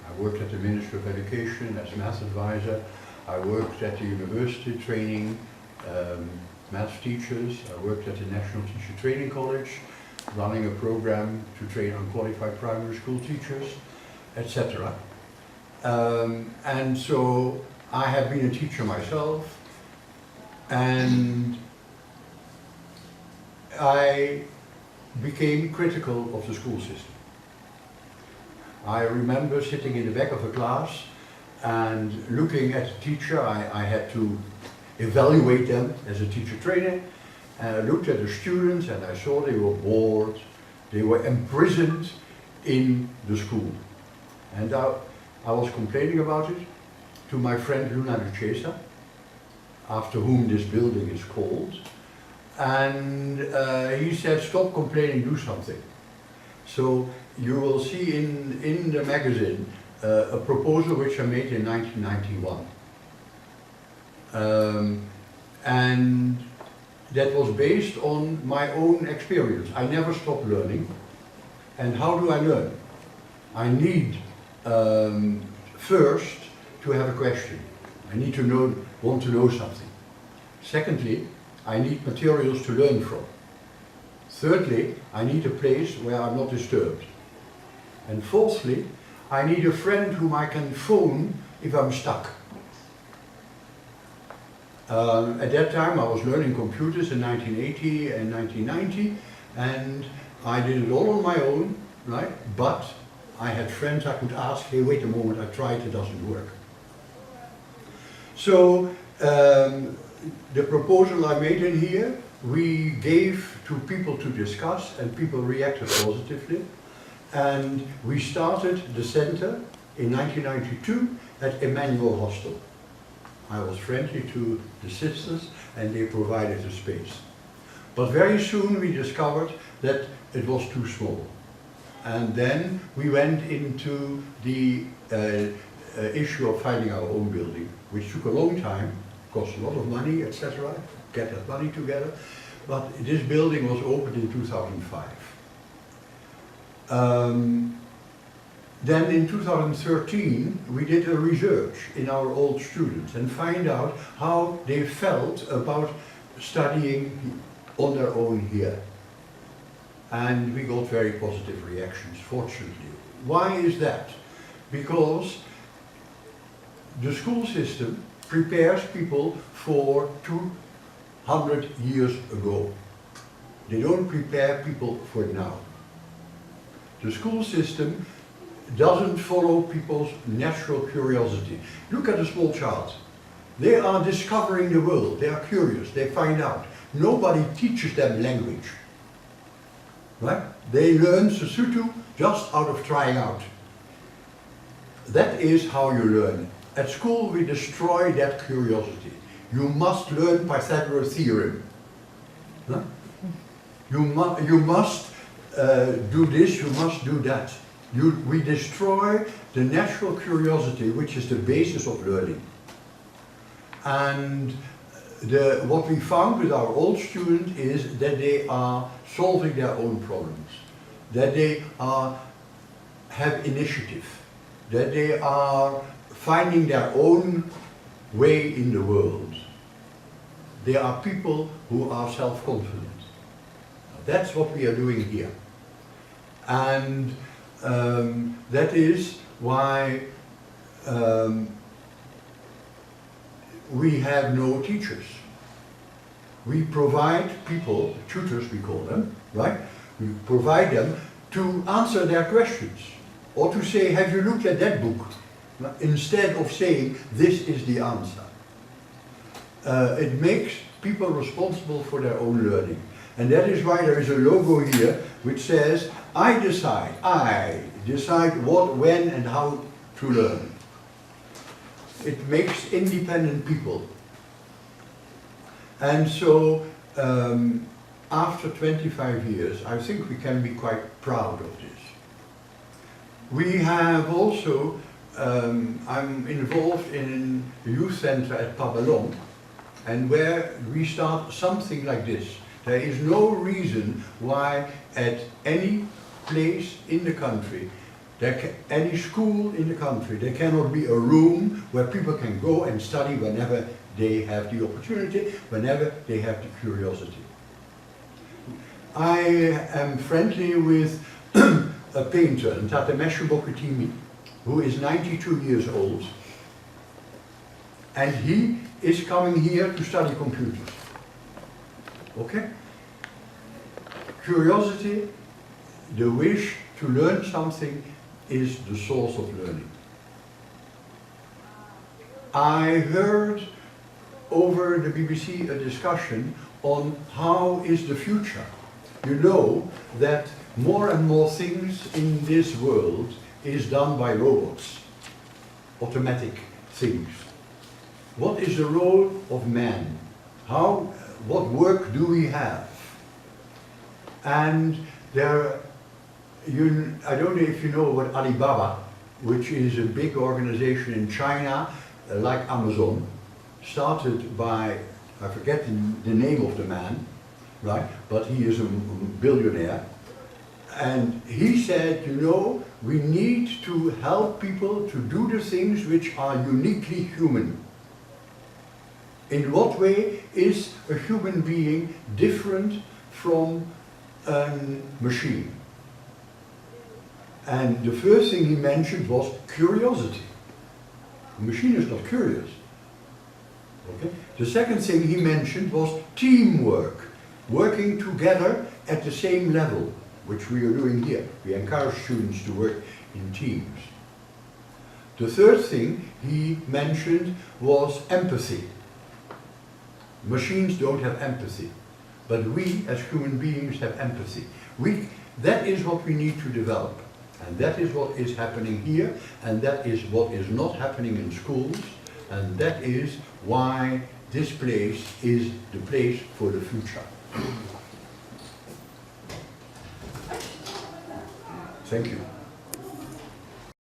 I worked at the Ministry of Education as math advisor. I worked at the university training math teachers. I worked at the National Teacher Training College, running a program to train unqualified primary school teachers, etc. And so I have been a teacher myself, and I became critical of the school system. I remember sitting in the back of a class and looking at the teacher. I had to evaluate them as a teacher trainer, and I looked at the students and I saw they were bored, they were imprisoned in the school. And I was complaining about it to my friend Luna Lucchesa, after whom this building is called, and he said, stop complaining, do something. So you will see in the magazine a proposal which I made in 1991. And that was based on my own experience. I never stopped learning. And how do I learn? I need first to have a question. I need to want to know something. Secondly, I need materials to learn from. Thirdly, I need a place where I'm not disturbed. And fourthly, I need a friend whom I can phone if I'm stuck. At that time I was learning computers in 1980 and 1990, and I did it all on my own, right? But I had friends I could ask, hey, wait a moment, I tried, it doesn't work. So the proposal I made in here, we gave to people to discuss, and people reacted positively. And we started the center in 1992 at Emmanuel Hostel. I was friendly to the sisters and they provided the space. But very soon we discovered that it was too small. And then we went into the issue of finding our own building, which took a long time, cost a lot of money, etc. Get that money together. But this building was opened in 2005. Then in 2013 we did a research in our old students and find out how they felt about studying on their own here. And we got very positive reactions, fortunately. Why is that? Because the school system prepares people for 200 years ago. They don't prepare people for now. The school system doesn't follow people's natural curiosity. Look at a small child. They are discovering the world, they are curious, they find out. Nobody teaches them language. Right? They learn Sesotho just out of trying out. That is how you learn. At school we destroy that curiosity. You must learn Pythagoras' theorem. Huh? You must do this, you must do that. We destroy the natural curiosity, which is the basis of learning. And what we found with our old students is that they are solving their own problems, that they have initiative, that they are finding their own way in the world. They are people who are self-confident. That's what we are doing here. And that is why we have no teachers. We provide people, tutors we call them, right? We provide them to answer their questions, or to say, have you looked at that book? Instead of saying, this is the answer. It makes people responsible for their own learning. And that is why there is a logo here which says, I decide what, when and how to learn. It makes independent people. And so, after 25 years, I think we can be quite proud of this. We have also, I'm involved in a youth center at Pabalong, and where we start something like this. There is no reason why at any place in the country Any school in the country, there cannot be a room where people can go and study whenever they have the opportunity, whenever they have the curiosity. I am friendly with a painter, Ntate Bokutimi, who is 92 years old, and he is coming here to study computers. Okay? Curiosity, the wish to learn something, is the source of learning. I heard over the BBC a discussion on how is the future. You know that more and more things in this world is done by robots, automatic things. What is the role of man? What work do we have? And I don't know if you know what Alibaba, which is a big organization in China, like Amazon, started by, I forget the name of the man, right? But he is a billionaire. And he said, you know, we need to help people to do the things which are uniquely human. In what way is a human being different from a machine? And the first thing he mentioned was curiosity. A machine is not curious. Okay? The second thing he mentioned was teamwork, working together at the same level, which we are doing here. We encourage students to work in teams. The third thing he mentioned was empathy. Machines don't have empathy, but we as human beings have empathy. That is what we need to develop. And that is what is happening here, and that is what is not happening in schools, and that is why this place is the place for the future. Thank you.